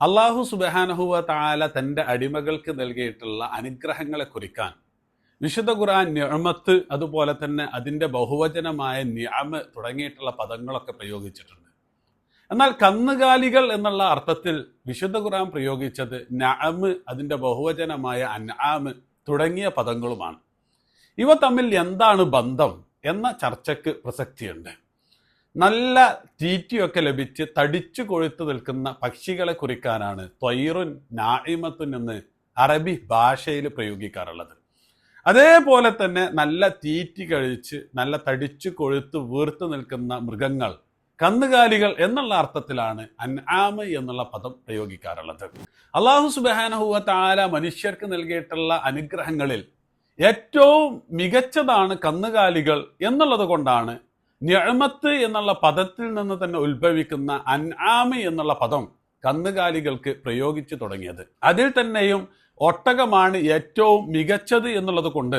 അള്ളാഹു സുബ്ഹാനഹു വ തആല തൻ്റെ അടിമകൾക്ക് നൽകിയിട്ടുള്ള അനുഗ്രഹങ്ങളെ കുറിക്കാൻ വിശുദ്ധ ഖുർആൻ നിഅമത്ത്, അതുപോലെ തന്നെ അതിൻ്റെ ബഹുവചനമായ നിഅമ് തുടങ്ങിയിട്ടുള്ള പദങ്ങളൊക്കെ പ്രയോഗിച്ചിട്ടുണ്ട്. എന്നാൽ കന്നുകാലികൾ എന്നുള്ള അർത്ഥത്തിൽ വിശുദ്ധ ഖുർആൻ പ്രയോഗിച്ചത് നഅമ്, അതിൻ്റെ ബഹുവചനമായ അൻആമ് തുടങ്ങിയ പദങ്ങളുമാണ്. ഇവ തമ്മിൽ എന്താണ് ബന്ധം എന്ന ചർച്ചയ്ക്ക് പ്രസക്തിയുണ്ട്. നല്ല തീറ്റിയൊക്കെ ലഭിച്ച് തടിച്ചു കൊഴുത്തു നിൽക്കുന്ന പക്ഷികളെ കുറിക്കാനാണ് ത്വയ്റുൻ നാഇമത്തുൻ എന്ന് അറബി ഭാഷയിൽ പ്രയോഗിക്കാറുള്ളത്. അതേപോലെ തന്നെ നല്ല തീറ്റി കഴിച്ച് നല്ല തടിച്ചു കൊഴുത്ത് വീർത്തു നിൽക്കുന്ന മൃഗങ്ങൾ, കന്നുകാലികൾ എന്നുള്ള അർത്ഥത്തിലാണ് അൻആമ് എന്നുള്ള പദം പ്രയോഗിക്കാറുള്ളത്. അല്ലാഹു സുബ്ഹാനഹു വ തആല മനുഷ്യർക്ക് നൽകിയിട്ടുള്ള അനുഗ്രഹങ്ങളിൽ ഏറ്റവും മികച്ചതാണ് കന്നുകാലികൾ എന്നുള്ളത് കൊണ്ടാണ് നിഅമത്ത് എന്നുള്ള പദത്തിൽ നിന്ന് തന്നെ ഉത്ഭവിക്കുന്ന അൻആമ് എന്നുള്ള പദം കന്നുകാലികൾക്ക് പ്രയോഗിച്ചു തുടങ്ങിയത്. അതിൽ തന്നെയും ഒട്ടകമാണ് ഏറ്റവും മികച്ചത് എന്നുള്ളത് കൊണ്ട്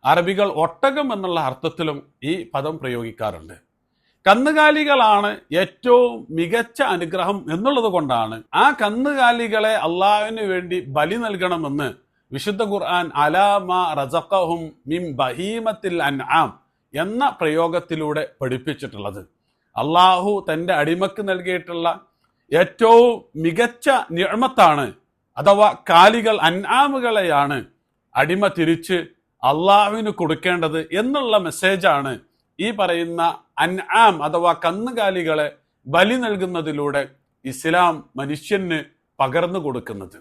അറബികൾ ഒട്ടകം എന്നുള്ള അർത്ഥത്തിലും ഈ പദം പ്രയോഗിക്കാറുണ്ട്. കന്നുകാലികളാണ് ഏറ്റവും മികച്ച അനുഗ്രഹം എന്നുള്ളത് കൊണ്ടാണ് ആ കന്നുകാലികളെ അള്ളാഹുവിന് വേണ്ടി ബലി നൽകണമെന്ന് വിശുദ്ധ ഖുർആൻ അലാമ റസഖഹും മിൻ ബഹീമത്തിൽ അൻആം എന്ന പ്രയോഗത്തിലൂടെ പഠിപ്പിച്ചിട്ടുള്ളത്. അള്ളാഹു തൻ്റെ അടിമക്ക് നൽകിയിട്ടുള്ള ഏറ്റവും മികച്ച നിഅമത്താണ്, അഥവാ കാലികൾ, അൻആമുകളെയാണ് അടിമ തിരിച്ച് അള്ളാഹുവിന് കൊടുക്കേണ്ടത് എന്നുള്ള മെസ്സേജാണ് ഈ പറയുന്ന അൻആം അഥവാ കന്നുകാലികളെ ബലി നൽകുന്നതിലൂടെ ഇസ്ലാം മനുഷ്യന് പകർന്നു കൊടുക്കുന്നത്.